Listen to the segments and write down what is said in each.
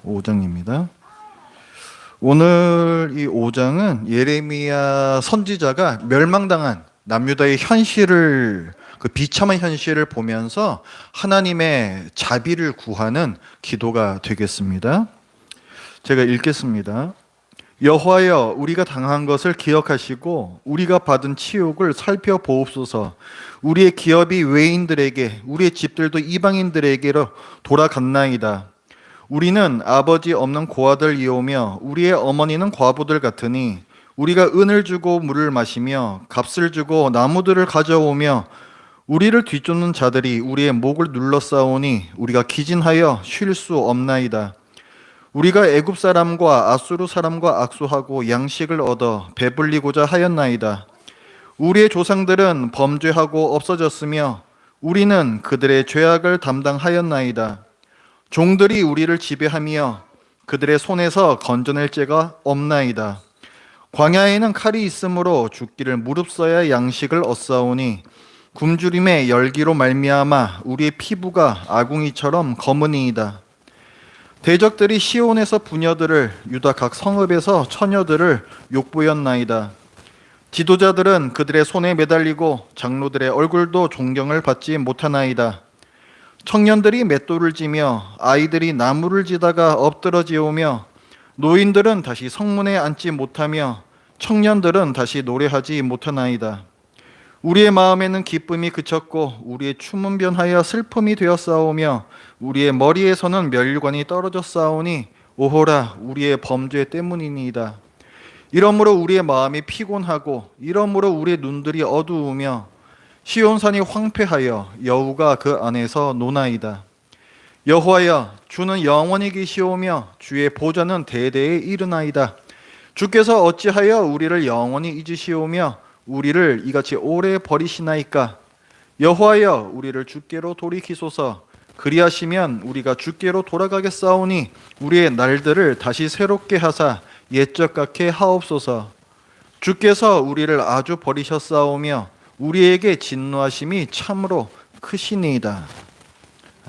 5장입니다. 오늘 이 5장은 예레미야 선지자가 멸망당한 남유다의 현실을, 그 비참한 현실을 보면서 하나님의 자비를 구하는 기도가 되겠습니다. 제가 읽겠습니다. 여호와여, 우리가 당한 것을 기억하시고 우리가 받은 치욕을 살펴보옵소서. 우리의 기업이 외인들에게, 우리의 집들도 이방인들에게로 돌아갔나이다. 우리는 아버지 없는 고아들이오며 우리의 어머니는 과부들 같으니 우리가 은을 주고 물을 마시며 값을 주고 나무들을 가져오며 우리를 뒤쫓는 자들이 우리의 목을 눌러싸오니 우리가 기진하여 쉴 수 없나이다. 우리가 애굽 사람과 아수르 사람과 악수하고 양식을 얻어 배불리고자 하였나이다. 우리의 조상들은 범죄하고 없어졌으며 우리는 그들의 죄악을 담당하였나이다. 종들이 우리를 지배하며 그들의 손에서 건져낼 죄가 없나이다. 광야에는 칼이 있으므로 죽기를 무릅써야 양식을 얻사오니 굶주림의 열기로 말미암아 우리의 피부가 아궁이처럼 검으니이다. 대적들이 시온에서 부녀들을, 유다 각 성읍에서 처녀들을 욕보였나이다. 지도자들은 그들의 손에 매달리고 장로들의 얼굴도 존경을 받지 못하나이다. 청년들이 맷돌을 지며 아이들이 나무를 지다가 엎드러지오며 노인들은 다시 성문에 앉지 못하며 청년들은 다시 노래하지 못하나이다. 우리의 마음에는 기쁨이 그쳤고 우리의 춤은 변하여 슬픔이 되었사오며 우리의 머리에서는 멸관이 떨어졌사오니 오호라, 우리의 범죄 때문이니이다. 이러므로 우리의 마음이 피곤하고 이러므로 우리의 눈들이 어두우며 시온산이 황폐하여 여우가 그 안에서 노나이다. 여호와여, 주는 영원히 계시오며 주의 보좌는 대대에 이르나이다. 주께서 어찌하여 우리를 영원히 잊으시오며 우리를 이같이 오래 버리시나이까? 여호와여, 우리를 주께로 돌이키소서. 그리하시면 우리가 주께로 돌아가겠사오니 우리의 날들을 다시 새롭게 하사 옛적 같게 하옵소서. 주께서 우리를 아주 버리셨사오며 우리에게 진노하심이 참으로 크시니이다.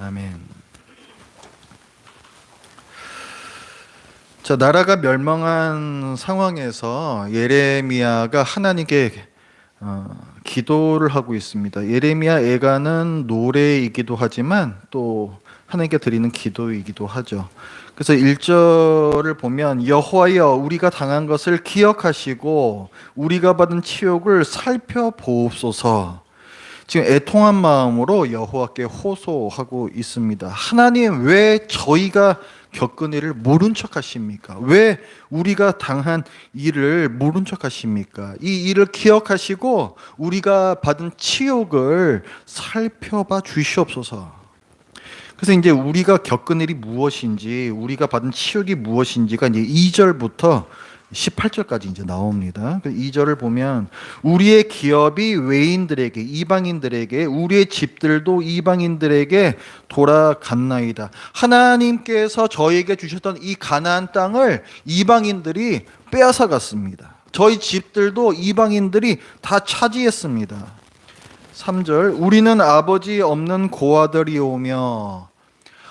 아멘. 자, 나라가 멸망한 상황에서 예레미야가 하나님께 기도를 하고 있습니다. 예레미야 애가는 노래이기도 하지만 또 하나님께 드리는 기도이기도 하죠. 그래서 1절을 보면 여호와여, 우리가 당한 것을 기억하시고 우리가 받은 치욕을 살펴보옵소서. 지금 애통한 마음으로 여호와께 호소하고 있습니다. 하나님, 왜 저희가 겪은 일을 모른 척 하십니까? 왜 우리가 당한 일을 모른 척 하십니까? 이 일을 기억하시고 우리가 받은 치욕을 살펴봐 주시옵소서. 그래서 이제 우리가 겪은 일이 무엇인지, 우리가 받은 치욕이 무엇인지가 이제 2절부터 18절까지 이제 나옵니다. 2절을 보면 우리의 기업이 외인들에게, 이방인들에게, 우리의 집들도 이방인들에게 돌아갔나이다. 하나님께서 저에게 주셨던 이 가나안 땅을 이방인들이 빼앗아 갔습니다. 저희 집들도 이방인들이 다 차지했습니다. 3절, 우리는 아버지 없는 고아들이오며,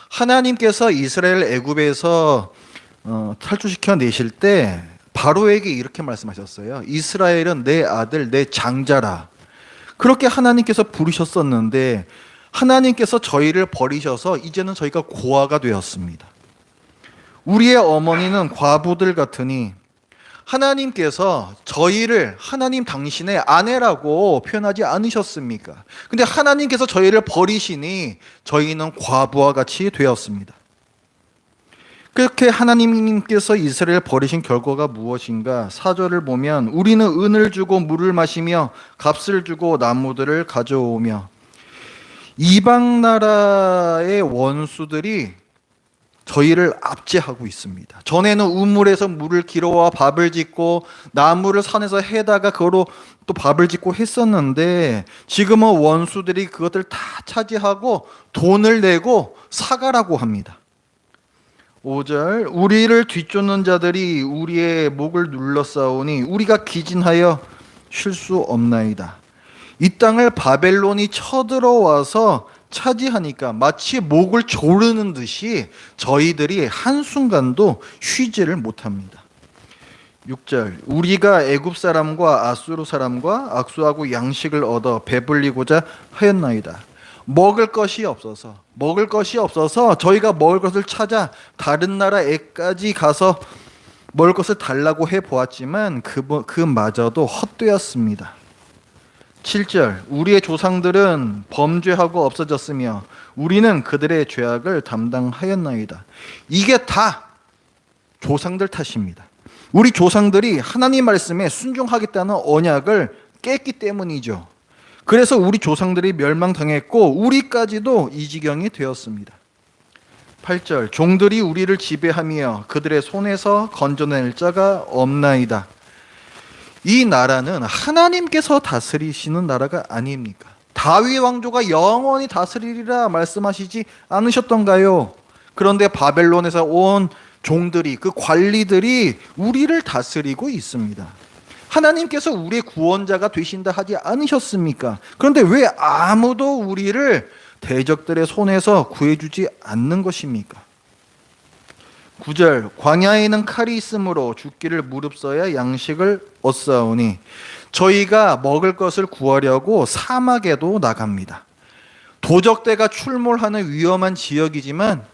하나님께서 이스라엘 애굽에서 탈출시켜 내실 때 바로에게 이렇게 말씀하셨어요. 이스라엘은 내 아들, 내 장자라. 그렇게 하나님께서 부르셨었는데 하나님께서 저희를 버리셔서 이제는 저희가 고아가 되었습니다. 우리의 어머니는 과부들 같으니, 하나님께서 저희를 하나님 당신의 아내라고 표현하지 않으셨습니까? 근데 하나님께서 저희를 버리시니 저희는 과부와 같이 되었습니다. 그렇게 하나님께서 이스라엘을 버리신 결과가 무엇인가? 4절을 보면 우리는 은을 주고 물을 마시며 값을 주고 나무들을 가져오며, 이방 나라의 원수들이 저희를 압제하고 있습니다. 전에는 우물에서 물을 길어와 밥을 짓고 나무를 산에서 해다가 그거로 또 밥을 짓고 했었는데 지금은 원수들이 그것들 다 차지하고 돈을 내고 사가라고 합니다. 5절, 우리를 뒤쫓는 자들이 우리의 목을 눌러싸오니 우리가 기진하여 쉴 수 없나이다. 이 땅을 바벨론이 쳐들어와서 차지하니까 마치 목을 조르는 듯이 저희들이 한순간도 쉬지를 못합니다. 6절 우리가 애굽 사람과 아수르 사람과 악수하고 양식을 얻어 배불리고자 하였나이다. 먹을 것이 없어서 저희가 먹을 것을 찾아 다른 나라에까지 가서 먹을 것을 달라고 해보았지만 그마저도 헛되었습니다. 7절 우리의 조상들은 범죄하고 없어졌으며 우리는 그들의 죄악을 담당하였나이다. 이게 다 조상들 탓입니다. 우리 조상들이 하나님 말씀에 순종하겠다는 언약을 깼기 때문이죠. 그래서 우리 조상들이 멸망당했고 우리까지도 이 지경이 되었습니다. 8절 종들이 우리를 지배하며 그들의 손에서 건져낼 자가 없나이다. 이 나라는 하나님께서 다스리시는 나라가 아닙니까? 다윗 왕조가 영원히 다스리리라 말씀하시지 않으셨던가요? 그런데 바벨론에서 온 종들이, 그 관리들이 우리를 다스리고 있습니다. 하나님께서 우리의 구원자가 되신다 하지 않으셨습니까? 그런데 왜 아무도 우리를 대적들의 손에서 구해주지 않는 것입니까? 9절 광야에는 칼이 있으므로 죽기를 무릅써야 양식을 얻사오니 저희가 먹을 것을 구하려고 사막에도 나갑니다. 도적대가 출몰하는 위험한 지역이지만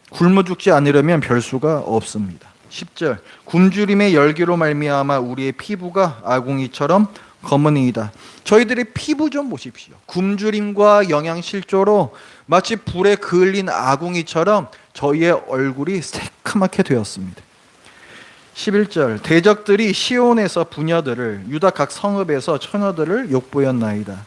굶어 죽지 않으려면 별 수가 없습니다. 10절 굶주림의 열기로 말미암아 우리의 피부가 아궁이처럼 검으니이다. 저희들의 피부 좀 보십시오. 굶주림과 영양실조로 마치 불에 그을린 아궁이처럼 저희의 얼굴이 새카맣게 되었습니다. 11절 대적들이 시온에서 부녀들을 유다 각 성읍에서 처녀들을 욕보였나이다.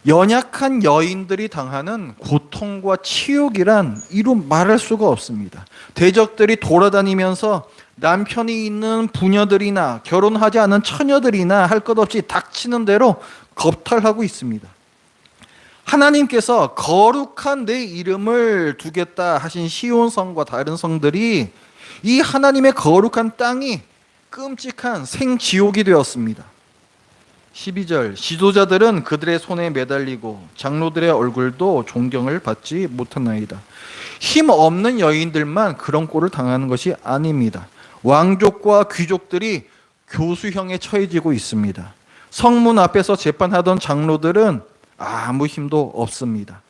연약한 여인들이 당하는 고통과 치욕이란 이루 말할 수가 없습니다. 대적들이 돌아다니면서 남편이 있는 부녀들이나 결혼하지 않은 처녀들이나 할 것 없이 닥치는 대로 겁탈하고 있습니다. 하나님께서 거룩한 내 이름을 두겠다 하신 시온성과 다른 성들이 이 하나님의 거룩한 땅이 끔찍한 생지옥이 되었습니다. 12절 지도자들은 그들의 손에 매달리고 장로들의 얼굴도 존경을 받지 못하나이다. 힘없는 여인들만 그런 꼴을 당하는 것이 아닙니다. 왕족과 귀족들이 교수형에 처해지고 있습니다. 성문 앞에서 재판하던 장로들은 아무 힘도 없습니다.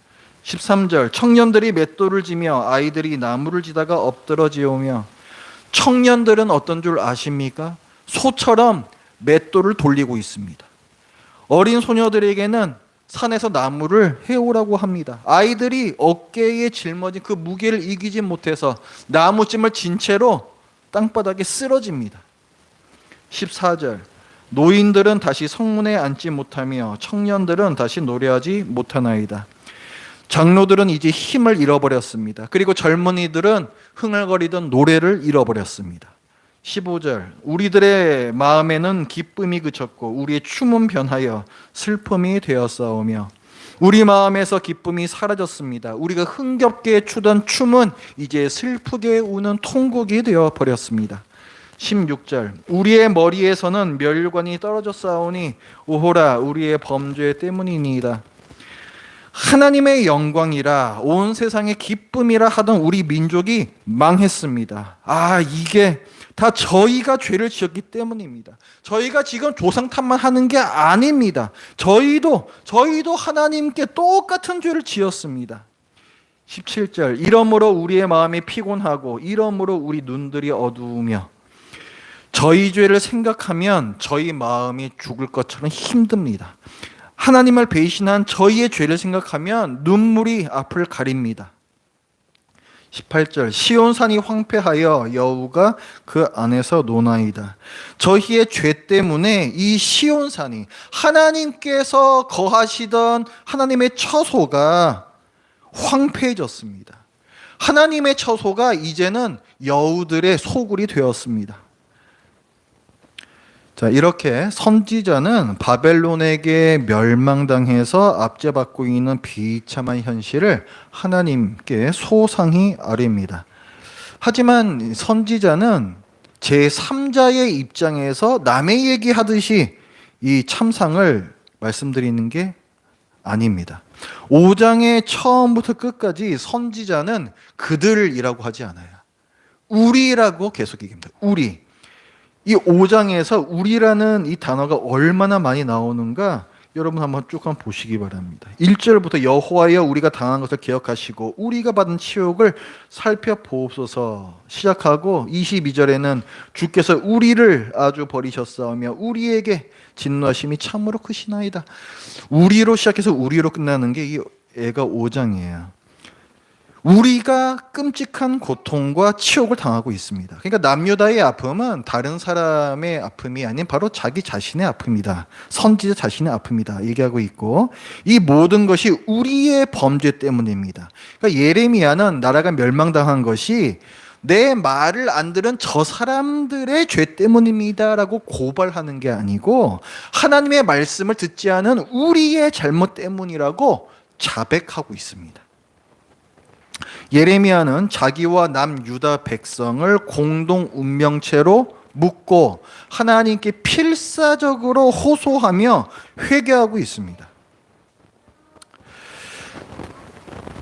13절 청년들이 맷돌을 지며 아이들이 나무를 지다가 엎드러지오며 청년들은 어떤 줄 아십니까? 소처럼 맷돌을 돌리고 있습니다. 어린 소녀들에게는 산에서 나무를 해오라고 합니다. 아이들이 어깨에 짊어진 그 무게를 이기지 못해서 나무찜을 진 채로 땅바닥에 쓰러집니다. 14절 노인들은 다시 성문에 앉지 못하며 청년들은 다시 노래하지 못하나이다. 장로들은 이제 힘을 잃어버렸습니다. 그리고 젊은이들은 흥얼거리던 노래를 잃어버렸습니다. 15절 우리들의 마음에는 기쁨이 그쳤고 우리의 춤은 변하여 슬픔이 되었사오며 우리 마음에서 기쁨이 사라졌습니다. 우리가 흥겹게 추던 춤은 이제 슬프게 우는 통곡이 되어버렸습니다. 16절 우리의 머리에서는 멸관이 떨어졌사오니 오호라 우리의 범죄 때문이니이다. 하나님의 영광이라 온 세상의 기쁨이라 하던 우리 민족이 망했습니다. 이게 다 저희가 죄를 지었기 때문입니다. 저희가 지금 조상 탓만 하는 게 아닙니다. 저희도 하나님께 똑같은 죄를 지었습니다. 17절 이러므로 우리의 마음이 피곤하고 이러므로 우리 눈들이 어두우며 저희 죄를 생각하면 저희 마음이 죽을 것처럼 힘듭니다. 하나님을 배신한 저희의 죄를 생각하면 눈물이 앞을 가립니다. 18절 시온산이 황폐하여 여우가 그 안에서 노나이다. 저희의 죄 때문에 이 시온산이 하나님께서 거하시던 하나님의 처소가 황폐해졌습니다. 하나님의 처소가 이제는 여우들의 소굴이 되었습니다. 자, 이렇게 선지자는 바벨론에게 멸망당해서 압제받고 있는 비참한 현실을 하나님께 소상히 아뢰입니다. 하지만 선지자는 제3자의 입장에서 남의 얘기하듯이 이 참상을 말씀드리는 게 아닙니다. 5장의 처음부터 끝까지 선지자는 그들이라고 하지 않아요. 우리라고 계속 얘기합니다. 우리. 이 5장에서 우리라는 이 단어가 얼마나 많이 나오는가 여러분 한번 쭉 한번 보시기 바랍니다. 1절부터 여호와여 우리가 당한 것을 기억하시고 우리가 받은 치욕을 살펴보옵소서 시작하고 22절에는 주께서 우리를 아주 버리셨사오며 우리에게 진노하심이 참으로 크시나이다. 우리로 시작해서 우리로 끝나는 게 이 애가 5장이에요. 우리가 끔찍한 고통과 치욕을 당하고 있습니다. 그러니까 남유다의 아픔은 다른 사람의 아픔이 아닌 바로 자기 자신의 아픔이다. 선지자 자신의 아픔이다. 얘기하고 있고 이 모든 것이 우리의 범죄 때문입니다. 그러니까 예레미야는 나라가 멸망당한 것이 내 말을 안 들은 저 사람들의 죄 때문입니다라고 고발하는 게 아니고 하나님의 말씀을 듣지 않은 우리의 잘못 때문이라고 자백하고 있습니다. 예레미야는 자기와 남유다 백성을 공동 운명체로 묶고 하나님께 필사적으로 호소하며 회개하고 있습니다.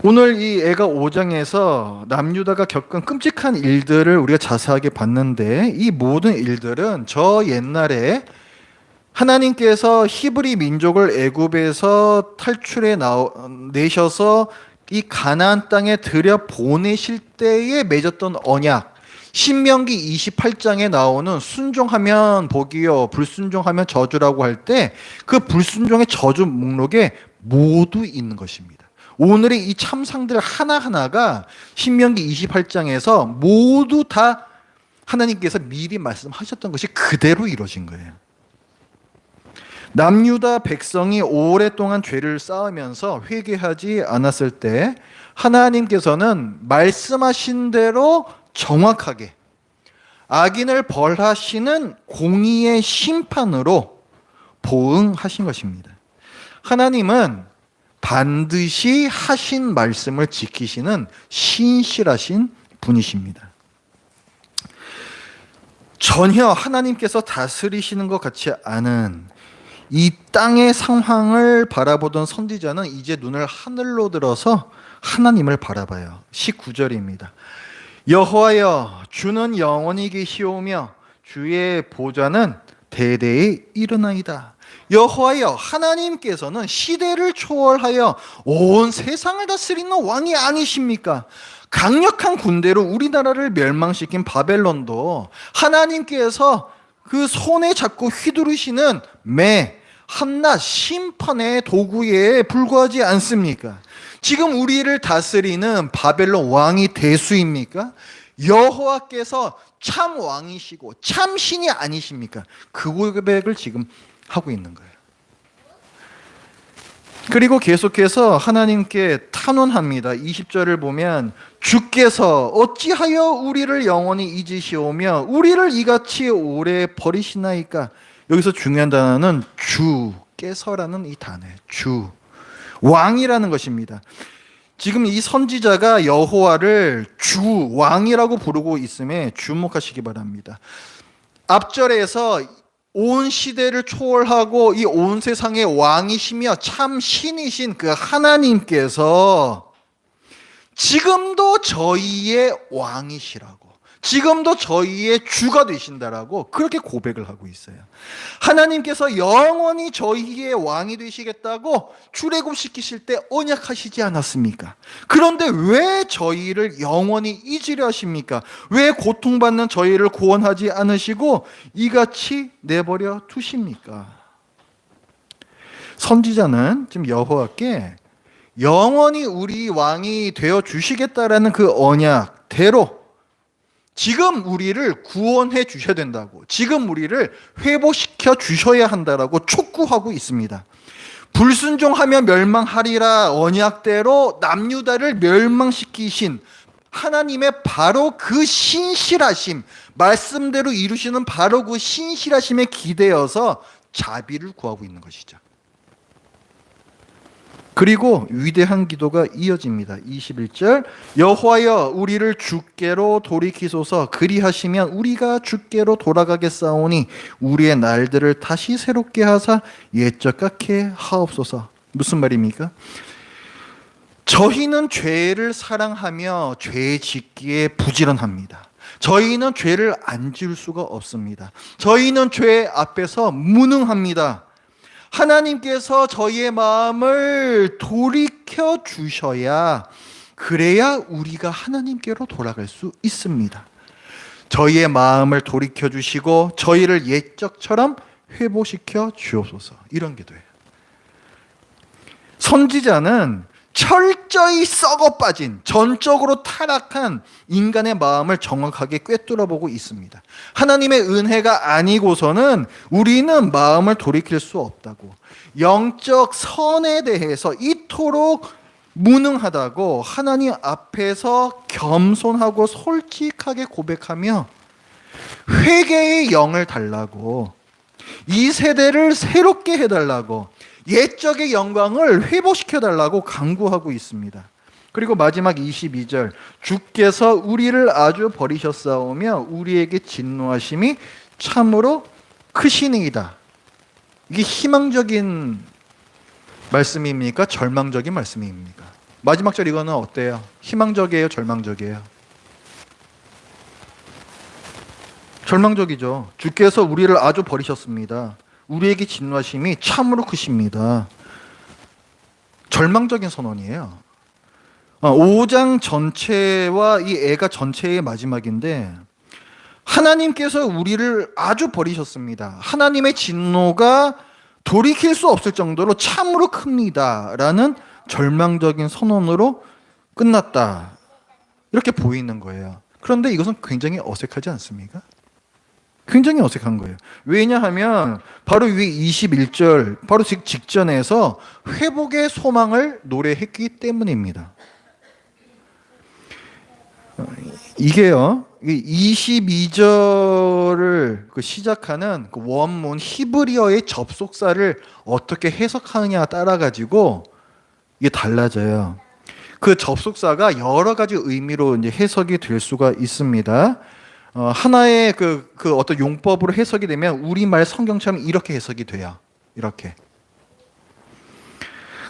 오늘 이 애가 5장에서 남유다가 겪은 끔찍한 일들을 우리가 자세하게 봤는데 이 모든 일들은 저 옛날에 하나님께서 히브리 민족을 애굽에서 탈출해 내셔서 이 가나안 땅에 들여 보내실 때에 맺었던 언약, 신명기 28장에 나오는 순종하면 복이요 불순종하면 저주라고 할 때 그 불순종의 저주 목록에 모두 있는 것입니다. 오늘의 이 참상들 하나하나가 신명기 28장에서 모두 다 하나님께서 미리 말씀하셨던 것이 그대로 이루어진 거예요. 남유다 백성이 오랫동안 죄를 쌓으면서 회개하지 않았을 때 하나님께서는 말씀하신 대로 정확하게 악인을 벌하시는 공의의 심판으로 보응하신 것입니다. 하나님은 반드시 하신 말씀을 지키시는 신실하신 분이십니다. 전혀 하나님께서 다스리시는 것 같지 않은 이 땅의 상황을 바라보던 선지자는 이제 눈을 하늘로 들어서 하나님을 바라봐요. 19절입니다. 여호와여 주는 영원히 계시오며 주의 보좌는 대대에 이르나이다. 여호와여 하나님께서는 시대를 초월하여 온 세상을 다스리는 왕이 아니십니까? 강력한 군대로 우리나라를 멸망시킨 바벨론도 하나님께서 그 손에 잡고 휘두르시는 매 한낱 심판의 도구에 불과하지 않습니까? 지금 우리를 다스리는 바벨론 왕이 대수입니까? 여호와께서 참 왕이시고 참 신이 아니십니까? 그 고백을 지금 하고 있는 거예요. 그리고 계속해서 하나님께 탄원합니다. 20절을 보면 주께서 어찌하여 우리를 영원히 잊으시오며 우리를 이같이 오래 버리시나이까? 여기서 중요한 단어는 주께서라는 이 단어예요. 주. 왕이라는 것입니다. 지금 이 선지자가 여호와를 주, 왕이라고 부르고 있음에 주목하시기 바랍니다. 앞절에서 온 시대를 초월하고 이 온 세상의 왕이시며 참 신이신 그 하나님께서 지금도 저희의 왕이시라고, 지금도 저희의 주가 되신다라고 그렇게 고백을 하고 있어요. 하나님께서 영원히 저희의 왕이 되시겠다고 출애굽시키실 때 언약하시지 않았습니까? 그런데 왜 저희를 영원히 잊으려 하십니까? 왜 고통받는 저희를 구원하지 않으시고 이같이 내버려 두십니까? 선지자는 지금 여호와께 영원히 우리 왕이 되어 주시겠다라는 그 언약대로 지금 우리를 구원해 주셔야 된다고, 지금 우리를 회복시켜 주셔야 한다라고 촉구하고 있습니다. 불순종하며 멸망하리라 언약대로 남유다를 멸망시키신 하나님의 바로 그 신실하심, 말씀대로 이루시는 바로 그 신실하심에 기대어서 자비를 구하고 있는 것이죠. 그리고 위대한 기도가 이어집니다. 21절 여호와여 우리를 주께로 돌이키소서 그리하시면 우리가 주께로 돌아가겠사오니 우리의 날들을 다시 새롭게 하사 옛적 같게 하옵소서. 무슨 말입니까? 저희는 죄를 사랑하며 죄 짓기에 부지런합니다. 저희는 죄를 안 지을 수가 없습니다. 저희는 죄 앞에서 무능합니다. 하나님께서 저희의 마음을 돌이켜 주셔야, 그래야 우리가 하나님께로 돌아갈 수 있습니다. 저희의 마음을 돌이켜 주시고 저희를 옛적처럼 회복시켜 주옵소서. 이런 기도예요. 선지자는 철저히 썩어 빠진, 전적으로 타락한 인간의 마음을 정확하게 꿰뚫어보고 있습니다. 하나님의 은혜가 아니고서는 우리는 마음을 돌이킬 수 없다고, 영적 선에 대해서 이토록 무능하다고 하나님 앞에서 겸손하고 솔직하게 고백하며 회개의 영을 달라고, 이 세대를 새롭게 해달라고, 옛적의 영광을 회복시켜달라고 간구하고 있습니다. 그리고 마지막 22절, 주께서 우리를 아주 버리셨사오며 우리에게 진노하심이 참으로 크시니이다. 이게 희망적인 말씀입니까? 절망적인 말씀입니까? 마지막 절 이거는 어때요? 희망적이에요? 절망적이에요? 절망적이죠. 주께서 우리를 아주 버리셨습니다. 우리에게 진노하심이 참으로 크십니다. 절망적인 선언이에요. 5장 전체와 이 애가 전체의 마지막인데, 하나님께서 우리를 아주 버리셨습니다. 하나님의 진노가 돌이킬 수 없을 정도로 참으로 큽니다. 라는 절망적인 선언으로 끝났다. 이렇게 보이는 거예요. 그런데 이것은 굉장히 어색하지 않습니까? 굉장히 어색한 거예요. 왜냐하면 바로 위에 21절, 바로 직전에서 회복의 소망을 노래했기 때문입니다. 이게요, 22절을 시작하는 그 원문 히브리어의 접속사를 어떻게 해석하느냐에 따라 가지고 이게 달라져요. 그 접속사가 여러 가지 의미로 이제 해석이 될 수가 있습니다. 하나의 그 어떤 용법으로 해석이 되면 우리말 성경처럼 이렇게 해석이 돼요. 이렇게.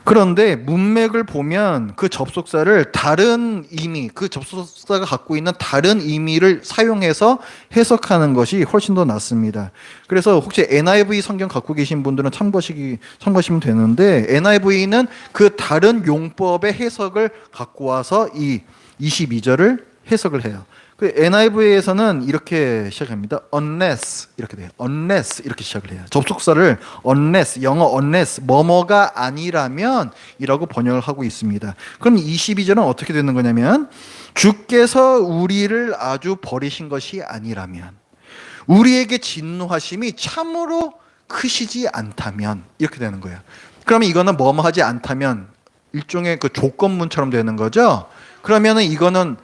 그런데 문맥을 보면 그 접속사를 다른 의미, 그 접속사가 갖고 있는 다른 의미를 사용해서 해석하는 것이 훨씬 더 낫습니다. 그래서 혹시 NIV 성경 갖고 계신 분들은 참고하시면 되는데, NIV는 그 다른 용법의 해석을 갖고 와서 이 22절을 해석을 해요. 그 NIV에서는 이렇게 시작합니다. unless 이렇게 돼요. unless 이렇게 시작을 해요. 접속사를 unless, 영어 unless, 뭐뭐가 아니라면 이라고 번역을 하고 있습니다. 그럼 22절은 어떻게 되는 거냐면, 주께서 우리를 아주 버리신 것이 아니라면, 우리에게 진노하심이 참으로 크시지 않다면, 이렇게 되는 거예요. 그러면 이거는 뭐뭐 하지 않다면 일종의 그 조건문처럼 되는 거죠. 그러면은 이거는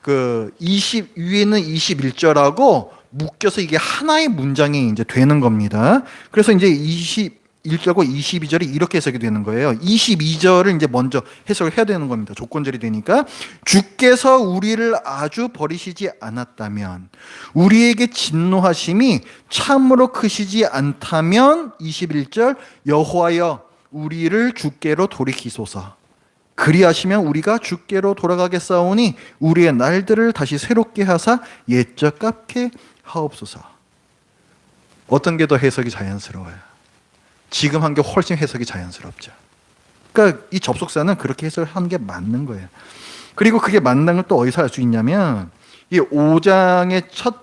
위에는 21절하고 묶여서 이게 하나의 문장이 이제 되는 겁니다. 그래서 이제 21절과 22절이 이렇게 해석이 되는 거예요. 22절을 이제 먼저 해석을 해야 되는 겁니다. 조건절이 되니까, 주께서 우리를 아주 버리시지 않았다면, 우리에게 진노하심이 참으로 크시지 않다면, 21절, 여호와여 우리를 주께로 돌이키소서. 그리하시면 우리가 주께로 돌아가겠사오니 우리의 날들을 다시 새롭게 하사 옛적 같게 하옵소서. 어떤 게 더 해석이 자연스러워요? 지금 한 게 훨씬 해석이 자연스럽죠. 그러니까 이 접속사는 그렇게 해석을 하는 게 맞는 거예요. 그리고 그게 맞는 걸 또 어디서 알 수 있냐면, 이 5장의 첫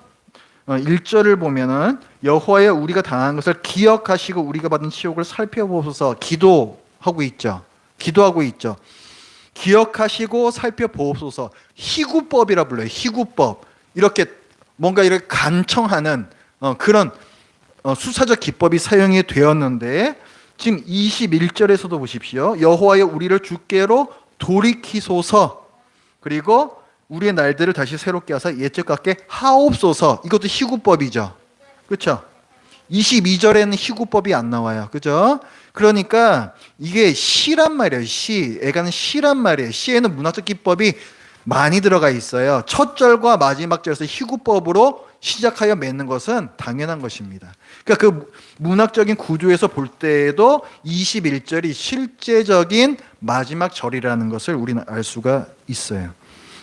1절을 보면은 여호와여 우리가 당한 것을 기억하시고 우리가 받은 치욕을 살펴보소서 기도하고 있죠. 기억하시고 살펴보옵소서. 희구법이라 불러요. 희구법. 이렇게 뭔가 이렇게 간청하는 그런 수사적 기법이 사용이 되었는데, 지금 21절에서도 보십시오. 여호와여 우리를 주께로 돌이키소서. 그리고 우리의 날들을 다시 새롭게 하사 옛적 같게 하옵소서. 이것도 희구법이죠. 그렇죠? 22절에는 희구법이 안 나와요. 그죠? 그러니까 이게 시란 말이에요. 시. 애가는 시란 말이에요. 시에는 문학적 기법이 많이 들어가 있어요. 첫 절과 마지막 절에서 희구법으로 시작하여 맺는 것은 당연한 것입니다. 그러니까 그 문학적인 구조에서 볼 때에도 21절이 실제적인 마지막 절이라는 것을 우리는 알 수가 있어요.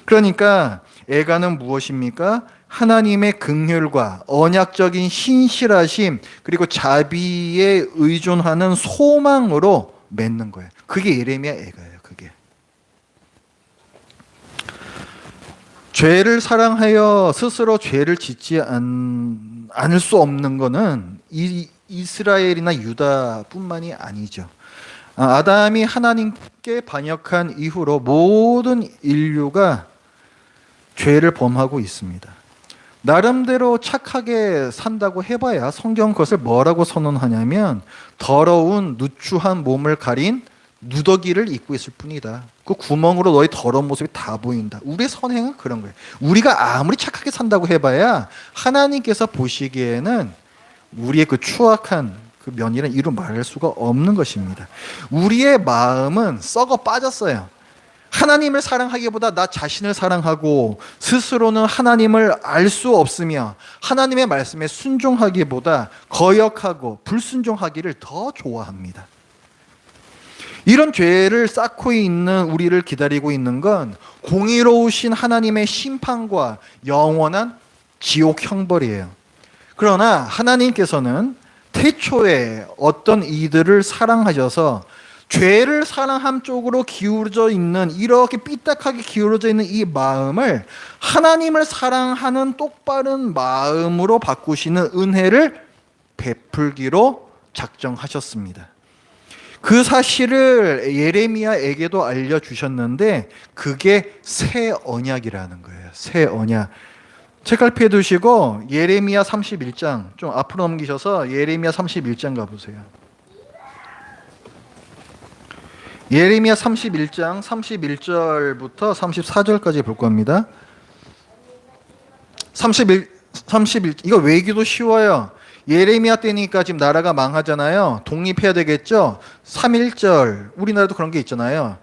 그러니까 애가는 무엇입니까? 하나님의 긍휼과 언약적인 신실하심 그리고 자비에 의존하는 소망으로 맺는 거예요. 그게 예레미야 애가예요. 그게 죄를 사랑하여 스스로 죄를 짓지 않을 수 없는 것은 이스라엘이나 유다뿐만이 아니죠. 아담이 하나님께 반역한 이후로 모든 인류가 죄를 범하고 있습니다. 나름대로 착하게 산다고 해봐야 성경 그것을 뭐라고 선언하냐면 더러운 누추한 몸을 가린 누더기를 입고 있을 뿐이다. 그 구멍으로 너의 더러운 모습이 다 보인다. 우리의 선행은 그런 거예요. 우리가 아무리 착하게 산다고 해봐야 하나님께서 보시기에는 우리의 그 추악한 그 면이란 이루 말할 수가 없는 것입니다. 우리의 마음은 썩어 빠졌어요. 하나님을 사랑하기보다 나 자신을 사랑하고 스스로는 하나님을 알 수 없으며 하나님의 말씀에 순종하기보다 거역하고 불순종하기를 더 좋아합니다. 이런 죄를 쌓고 있는 우리를 기다리고 있는 건 공의로우신 하나님의 심판과 영원한 지옥 형벌이에요. 그러나 하나님께서는 태초에 어떤 이들을 사랑하셔서 죄를 사랑함 쪽으로 기울어져 있는 이렇게 삐딱하게 기울어져 있는 이 마음을 하나님을 사랑하는 똑바른 마음으로 바꾸시는 은혜를 베풀기로 작정하셨습니다. 그 사실을 예레미야에게도 알려주셨는데 그게 새 언약이라는 거예요. 새 언약. 책갈피에 두시고 예레미야 31장 좀 앞으로 넘기셔서 예레미야 31장 가보세요. 예레미야 31장 31절부터 34절까지 볼 겁니다. 31 이거 외기도 쉬워요. 예레미야 때니까 지금 나라가 망하잖아요. 독립해야 되겠죠. 3.1절 우리나라도 그런 게 있잖아요.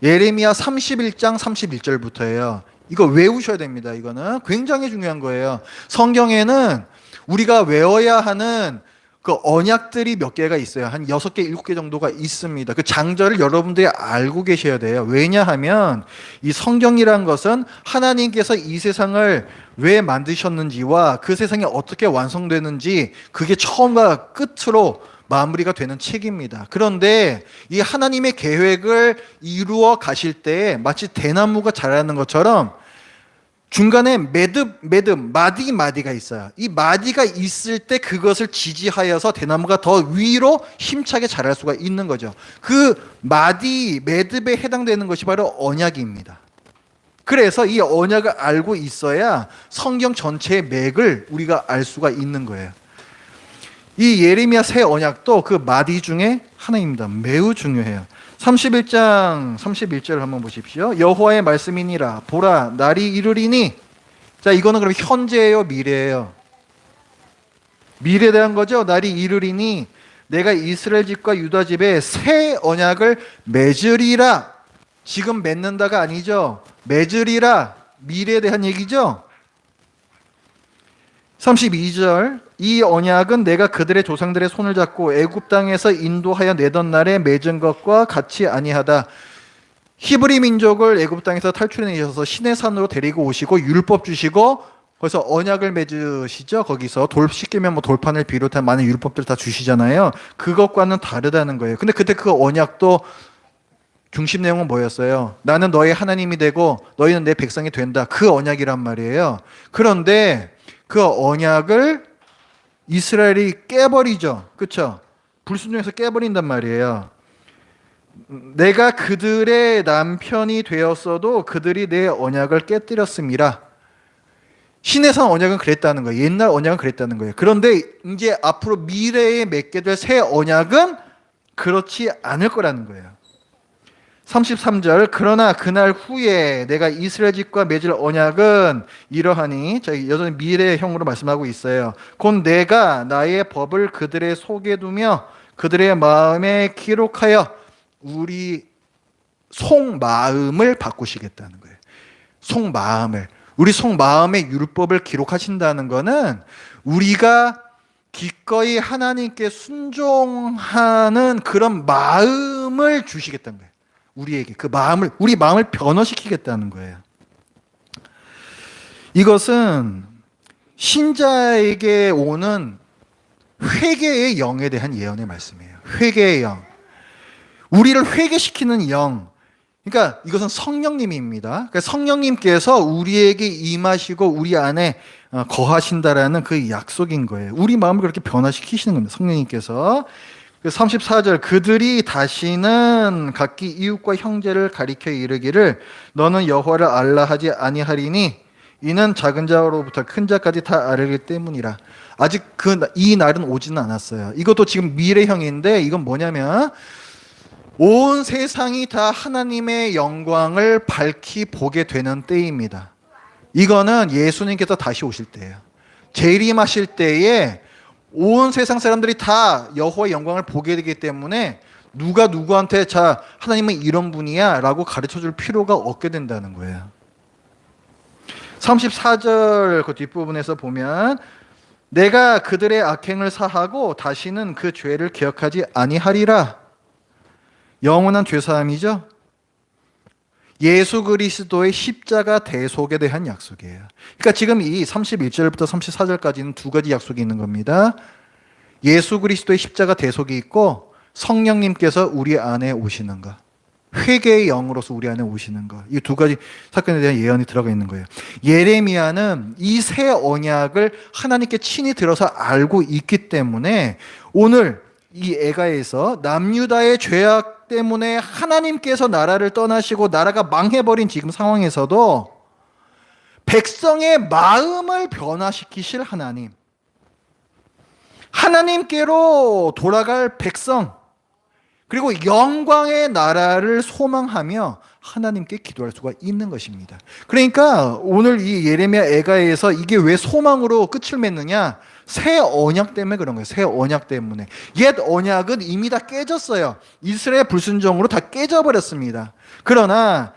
예레미야 31장 31절부터예요. 이거 외우셔야 됩니다. 이거는 굉장히 중요한 거예요. 성경에는 우리가 외워야 하는 그 언약들이 몇 개가 있어요. 한 6개, 7개 정도가 있습니다. 그 장절을 여러분들이 알고 계셔야 돼요. 왜냐하면 이 성경이란 것은 하나님께서 이 세상을 왜 만드셨는지와 그 세상이 어떻게 완성되는지 그게 처음과 끝으로 마무리가 되는 책입니다. 그런데 이 하나님의 계획을 이루어 가실 때 마치 대나무가 자라는 것처럼 중간에 매듭, 마디가 있어요. 이 마디가 있을 때 그것을 지지하여서 대나무가 더 위로 힘차게 자랄 수가 있는 거죠. 그 매듭에 해당되는 것이 바로 언약입니다. 그래서 이 언약을 알고 있어야 성경 전체의 맥을 우리가 알 수가 있는 거예요. 이 예레미야 새 언약도 그 마디 중에 하나입니다. 매우 중요해요. 31장 31절을 한번 보십시오. 여호와의 말씀이니라 보라 날이 이르리니. 자, 이거는 그럼 현재예요, 미래예요? 미래에 대한 거죠. 날이 이르리니 내가 이스라엘 집과 유다 집에 새 언약을 맺으리라. 지금 맺는다가 아니죠. 맺으리라. 미래에 대한 얘기죠. 32절 이 언약은 내가 그들의 조상들의 손을 잡고 애굽 땅에서 인도하여 내던 날에 맺은 것과 같이 아니하다. 히브리 민족을 애굽 땅에서 탈출해 내셔서 시내 산으로 데리고 오시고 율법 주시고 그래서 언약을 맺으시죠. 거기서 십계명 돌판을 비롯한 많은 율법들 다 주시잖아요. 그것과는 다르다는 거예요. 근데 그때 그 언약도 중심 내용은 뭐였어요? 나는 너의 하나님이 되고 너희는 내 백성이 된다. 그 언약이란 말이에요. 그런데 그 언약을 이스라엘이 깨버리죠. 그렇죠? 불순종해서 깨버린단 말이에요. 내가 그들의 남편이 되었어도 그들이 내 언약을 깨뜨렸습니다. 신해산 언약은 그랬다는 거예요. 옛날 언약은 그랬다는 거예요. 그런데 이제 앞으로 미래에 맺게 될 새 언약은 그렇지 않을 거라는 거예요. 33절 그러나 그날 후에 내가 이스라엘 집과 맺을 언약은 이러하니 여전히 미래형으로 말씀하고 있어요. 곧 내가 나의 법을 그들의 속에 두며 그들의 마음에 기록하여 우리 속마음을 바꾸시겠다는 거예요. 속마음을, 우리 속마음의 율법을 기록하신다는 것은 우리가 기꺼이 하나님께 순종하는 그런 마음을 주시겠다는 거예요. 우리에게 그 마음을, 우리 마음을 변화시키겠다는 거예요. 이것은 신자에게 오는 회개의 영에 대한 예언의 말씀이에요. 회개의 영. 우리를 회개시키는 영. 그러니까 이것은 성령님입니다. 그러니까 성령님께서 우리에게 임하시고 우리 안에 거하신다라는 그 약속인 거예요. 우리 마음을 그렇게 변화시키시는 겁니다. 성령님께서. 34절, 그들이 다시는 각기 이웃과 형제를 가리켜 이르기를 너는 여호와를 알라 하지 아니하리니 이는 작은 자로부터 큰 자까지 다 알기 때문이라. 아직 이 날은 오지는 않았어요. 이것도 지금 미래형인데 이건 뭐냐면 온 세상이 다 하나님의 영광을 밝히 보게 되는 때입니다. 이거는 예수님께서 다시 오실 때예요. 재림하실 때에 온 세상 사람들이 다 여호와의 영광을 보게 되기 때문에 누가 누구한테 자 하나님은 이런 분이야 라고 가르쳐줄 필요가 없게 된다는 거예요. 34절 그 뒷부분에서 보면 내가 그들의 악행을 사하고 다시는 그 죄를 기억하지 아니하리라. 영원한 죄사함이죠. 예수 그리스도의 십자가 대속에 대한 약속이에요. 그러니까 지금 이 31절부터 34절까지는 두 가지 약속이 있는 겁니다. 예수 그리스도의 십자가 대속이 있고 성령님께서 우리 안에 오시는 것. 회개의 영으로서 우리 안에 오시는 것. 이 두 가지 사건에 대한 예언이 들어가 있는 거예요. 예레미야는 이 새 언약을 하나님께 친히 들어서 알고 있기 때문에 오늘 이 에가에서 남유다의 죄악 때문에 하나님께서 나라를 떠나시고 나라가 망해버린 지금 상황에서도 백성의 마음을 변화시키실 하나님, 하나님께로 돌아갈 백성, 그리고 영광의 나라를 소망하며 하나님께 기도할 수가 있는 것입니다. 그러니까 오늘 이 예레미야 에가에서 이게 왜 소망으로 끝을 맺느냐? 새 언약 때문에 그런 거예요. 새 언약 때문에. 옛 언약은 이미 다 깨졌어요. 이스라엘 불순종으로 다 깨져버렸습니다. 그러나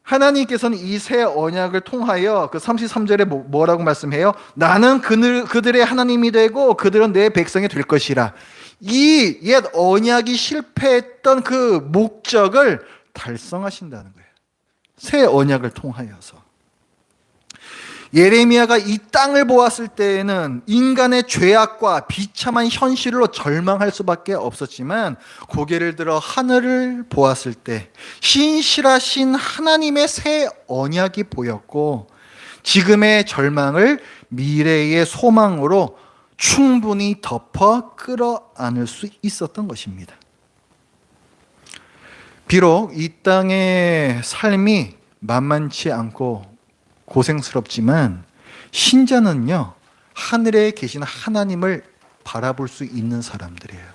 하나님께서는 이 새 언약을 통하여 그 33절에 뭐라고 말씀해요? 나는 그들의 하나님이 되고 그들은 내 백성이 될 것이라. 이 옛 언약이 실패했던 그 목적을 달성하신다는 거예요. 새 언약을 통하여서. 예레미야가 이 땅을 보았을 때에는 인간의 죄악과 비참한 현실로 절망할 수밖에 없었지만 고개를 들어 하늘을 보았을 때 신실하신 하나님의 새 언약이 보였고 지금의 절망을 미래의 소망으로 충분히 덮어 끌어안을 수 있었던 것입니다. 비록 이 땅의 삶이 만만치 않고 고생스럽지만 신자는요, 하늘에 계신 하나님을 바라볼 수 있는 사람들이에요.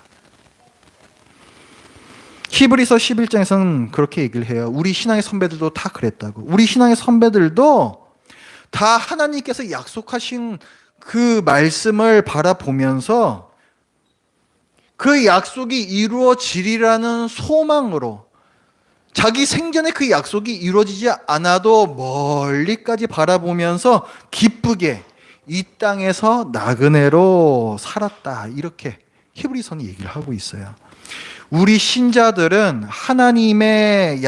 히브리서 11장에서는 그렇게 얘기를 해요. 우리 신앙의 선배들도 다 그랬다고. 우리 신앙의 선배들도 다 하나님께서 약속하신 그 말씀을 바라보면서 그 약속이 이루어지리라는 소망으로 자기 생전에 그 약속이 이루어지지 않아도 멀리까지 바라보면서 기쁘게 이 땅에서 나그네로 살았다. 이렇게 히브리서는 얘기를 하고 있어요. 우리 신자들은 하나님의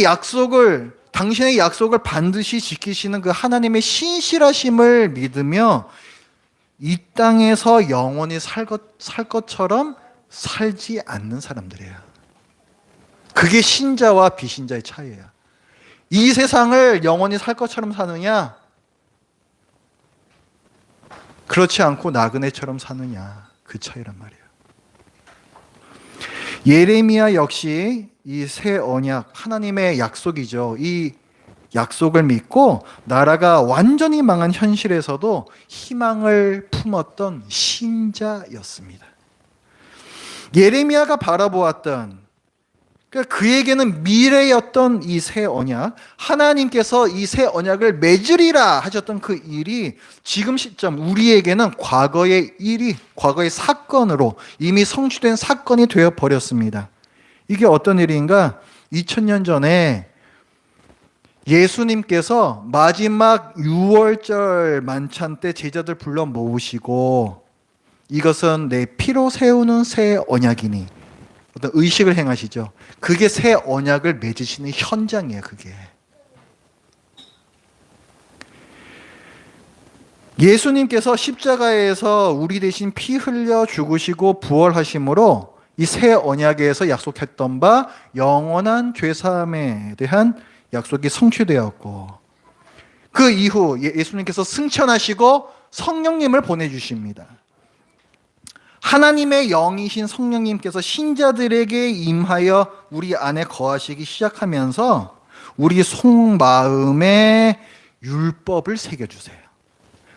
약속을 당신의 약속을 반드시 지키시는 그 하나님의 신실하심을 믿으며 이 땅에서 영원히 살 것처럼 살지 않는 사람들이에요. 그게 신자와 비신자의 차이예요. 이 세상을 영원히 살 것처럼 사느냐, 그렇지 않고 나그네처럼 사느냐, 그 차이란 말이에요. 예레미야 역시 이 새 언약, 하나님의 약속이죠. 이 약속을 믿고 나라가 완전히 망한 현실에서도 희망을 품었던 신자였습니다. 예레미야가 바라보았던, 그러니까 그에게는 미래였던 이 새 언약, 하나님께서 이 새 언약을 맺으리라 하셨던 그 일이 지금 시점 우리에게는 과거의 일이, 과거의 사건으로 이미 성취된 사건이 되어버렸습니다. 이게 어떤 일인가? 2000년 전에 예수님께서 마지막 6월절 만찬 때 제자들 불러 모으시고 이것은 내 피로 세우는 새 언약이니 어떤 의식을 행하시죠. 그게 새 언약을 맺으시는 현장이에요. 그게 예수님께서 십자가에서 우리 대신 피 흘려 죽으시고 부활하심으로 이 새 언약에서 약속했던 바 영원한 죄사함에 대한 약속이 성취되었고, 그 이후 예수님께서 승천하시고 성령님을 보내주십니다. 하나님의 영이신 성령님께서 신자들에게 임하여 우리 안에 거하시기 시작하면서 우리 속마음에 율법을 새겨주세요.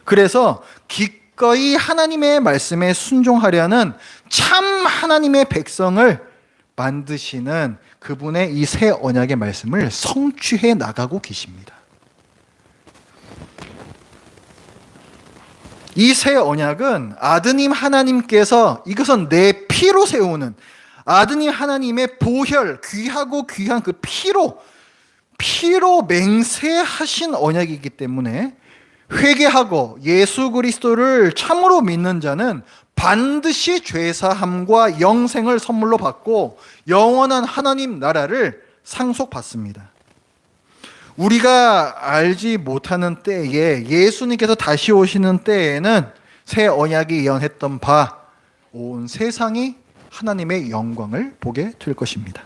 그래서 기꺼이 하나님의 말씀에 순종하려는 참 하나님의 백성을 만드시는 그분의 이 새 언약의 말씀을 성취해 나가고 계십니다. 이 새 언약은 아드님 하나님께서 이것은 내 피로 세우는 아드님 하나님의 보혈, 귀하고 귀한 그 피로 맹세하신 언약이기 때문에 회개하고 예수 그리스도를 참으로 믿는 자는 반드시 죄사함과 영생을 선물로 받고 영원한 하나님 나라를 상속받습니다. 우리가 알지 못하는 때에 예수님께서 다시 오시는 때에는 새 언약이 예언했던 바 온 세상이 하나님의 영광을 보게 될 것입니다.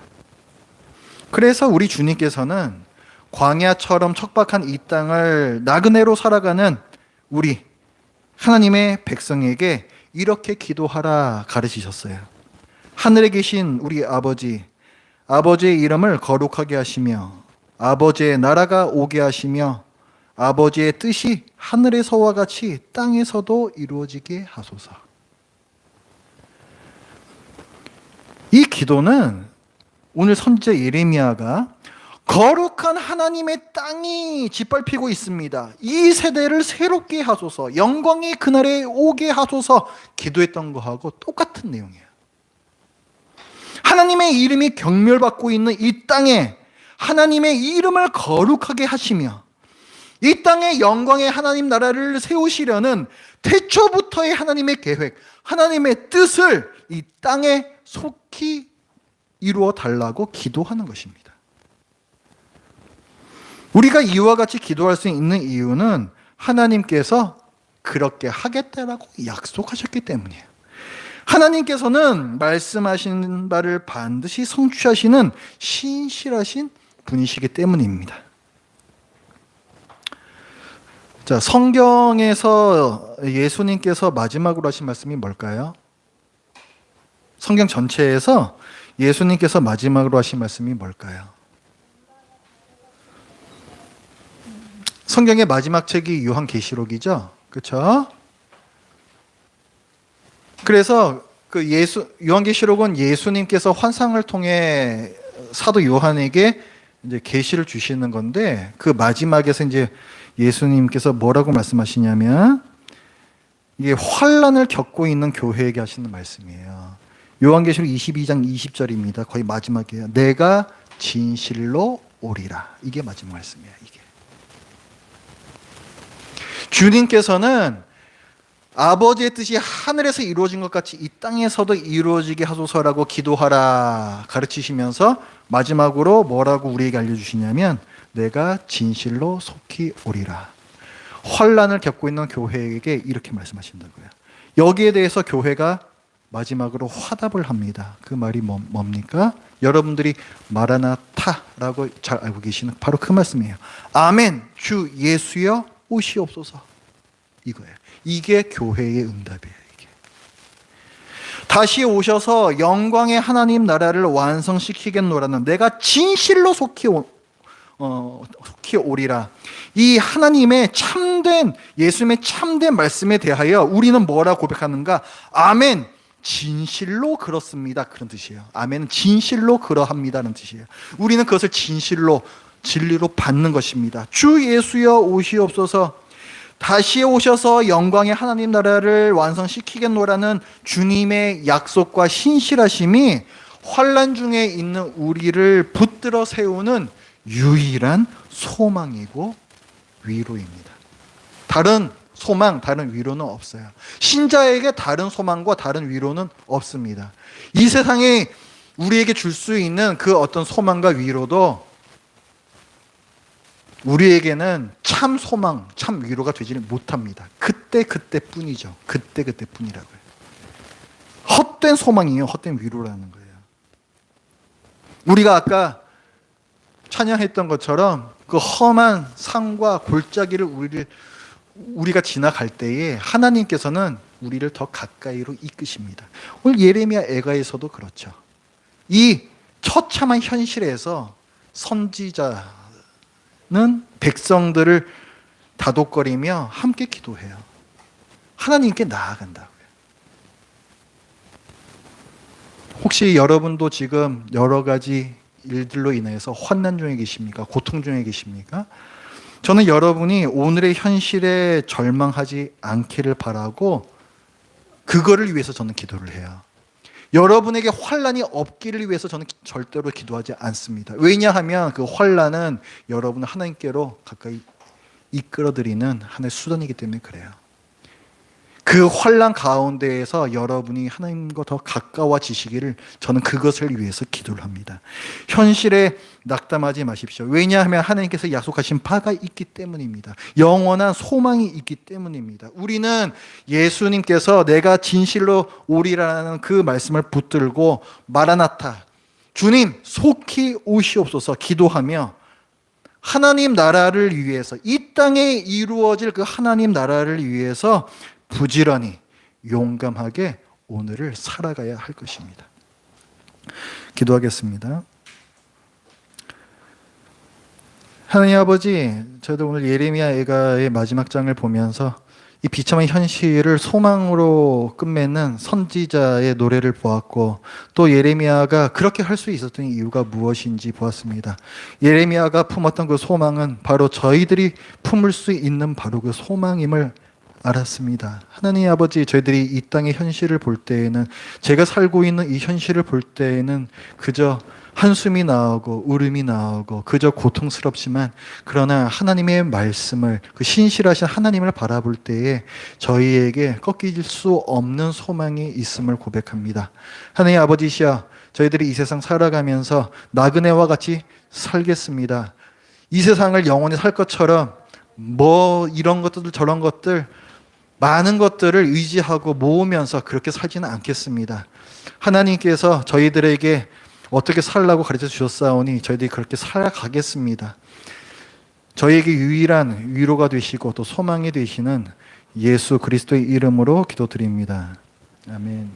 그래서 우리 주님께서는 광야처럼 척박한 이 땅을 나그네로 살아가는 우리 하나님의 백성에게 이렇게 기도하라 가르치셨어요. 하늘에 계신 우리 아버지, 아버지의 이름을 거룩하게 하시며 아버지의 나라가 오게 하시며 아버지의 뜻이 하늘에서와 같이 땅에서도 이루어지게 하소서. 이 기도는 오늘 선지자 예레미야가 거룩한 하나님의 땅이 짓밟히고 있습니다. 이 세대를 새롭게 하소서, 영광이 그날에 오게 하소서 기도했던 거하고 똑같은 내용이에요. 하나님의 이름이 경멸받고 있는 이 땅에 하나님의 이름을 거룩하게 하시며 이 땅에 영광의 하나님 나라를 세우시려는 태초부터의 하나님의 계획, 하나님의 뜻을 이 땅에 속히 이루어 달라고 기도하는 것입니다. 우리가 이와 같이 기도할 수 있는 이유는 하나님께서 그렇게 하겠다라고 약속하셨기 때문이에요. 하나님께서는 말씀하신 바를 반드시 성취하시는 신실하신 분이시기 때문입니다. 자, 성경에서 예수님께서 마지막으로 하신 말씀이 뭘까요? 성경 전체에서 예수님께서 마지막으로 하신 말씀이 뭘까요? 성경의 마지막 책이 요한계시록이죠. 그렇죠? 그래서 그 요한계시록은 예수님께서 환상을 통해 사도 요한에게 이제 계시를 주시는 건데, 그 마지막에서 이제 예수님께서 뭐라고 말씀하시냐면 이게 환난을 겪고 있는 교회에게 하시는 말씀이에요. 요한계시록 22장 20절입니다. 거의 마지막이에요. 내가 진실로 오리라. 이게 마지막 말씀이에요. 이게 주님께서는 아버지의 뜻이 하늘에서 이루어진 것 같이 이 땅에서도 이루어지게 하소서라고 기도하라 가르치시면서 마지막으로 뭐라고 우리에게 알려주시냐면 내가 진실로 속히 오리라. 환난을 겪고 있는 교회에게 이렇게 말씀하신다고요. 여기에 대해서 교회가 마지막으로 화답을 합니다. 그 말이 뭡니까? 여러분들이 마라나타라고 잘 알고 계시는 바로 그 말씀이에요. 아멘, 주 예수여 오시옵소서. 이거예요. 이게 교회의 응답이에요. 이게. 다시 오셔서 영광의 하나님 나라를 완성시키겠노라는 내가 진실로 속히 오리라. 이 하나님의 참된 예수님의 참된 말씀에 대하여 우리는 뭐라 고백하는가? 아멘, 진실로 그렇습니다. 그런 뜻이에요. 아멘은 진실로 그러합니다는 뜻이에요. 우리는 그것을 진실로 진리로 받는 것입니다. 주 예수여 오시옵소서. 다시 오셔서 영광의 하나님 나라를 완성시키겠노라는 주님의 약속과 신실하심이 환난 중에 있는 우리를 붙들어 세우는 유일한 소망이고 위로입니다. 다른 소망, 다른 위로는 없어요. 신자에게 다른 소망과 다른 위로는 없습니다. 이 세상에 우리에게 줄 수 있는 그 어떤 소망과 위로도 우리에게는 참 소망, 참 위로가 되지는 못합니다. 그때뿐이죠. 그때뿐이라고요. 헛된 소망이에요. 헛된 위로라는 거예요. 우리가 아까 찬양했던 것처럼 그 험한 산과 골짜기를 우리가 지나갈 때에 하나님께서는 우리를 더 가까이로 이끄십니다. 오늘 예레미야 애가에서도 그렇죠. 이 처참한 현실에서 선지자는 백성들을 다독거리며 함께 기도해요. 하나님께 나아간다고요. 혹시 여러분도 지금 여러 가지 일들로 인해서 환난 중에 계십니까? 고통 중에 계십니까? 저는 여러분이 오늘의 현실에 절망하지 않기를 바라고 그거를 위해서 저는 기도를 해요. 여러분에게 환난이 없기를 위해서 저는 절대로 기도하지 않습니다. 왜냐하면 그 환난은 여러분을 하나님께로 가까이 이끌어들이는 하나의 수단이기 때문에 그래요. 그 환난 가운데에서 여러분이 하나님과 더 가까워지시기를 저는 그것을 위해서 기도를 합니다. 현실에 낙담하지 마십시오. 왜냐하면 하나님께서 약속하신 바가 있기 때문입니다. 영원한 소망이 있기 때문입니다. 우리는 예수님께서 내가 진실로 오리라는 그 말씀을 붙들고 마라나타, 주님 속히 오시옵소서 기도하며 하나님 나라를 위해서, 이 땅에 이루어질 그 하나님 나라를 위해서 부지런히 용감하게 오늘을 살아가야 할 것입니다. 기도하겠습니다. 하나님 아버지, 저도 오늘 예레미야 애가의 마지막 장을 보면서 이 비참한 현실을 소망으로 끝맺는 선지자의 노래를 보았고, 또 예레미야가 그렇게 할 수 있었던 이유가 무엇인지 보았습니다. 예레미야가 품었던 그 소망은 바로 저희들이 품을 수 있는 바로 그 소망임을 알았습니다. 하나님 아버지, 저희들이 이 땅의 현실을 볼 때에는, 제가 살고 있는 이 현실을 볼 때에는 그저 한숨이 나오고 울음이 나오고 그저 고통스럽지만, 그러나 하나님의 말씀을, 그 신실하신 하나님을 바라볼 때에 저희에게 꺾일 수 없는 소망이 있음을 고백합니다. 하나님 아버지시여, 저희들이 이 세상 살아가면서 나그네와 같이 살겠습니다. 이 세상을 영원히 살 것처럼 뭐 이런 것들 저런 것들 많은 것들을 의지하고 모으면서 그렇게 살지는 않겠습니다. 하나님께서 저희들에게 어떻게 살라고 가르쳐 주셨사오니 저희들이 그렇게 살아가겠습니다. 저희에게 유일한 위로가 되시고 또 소망이 되시는 예수 그리스도의 이름으로 기도드립니다. 아멘.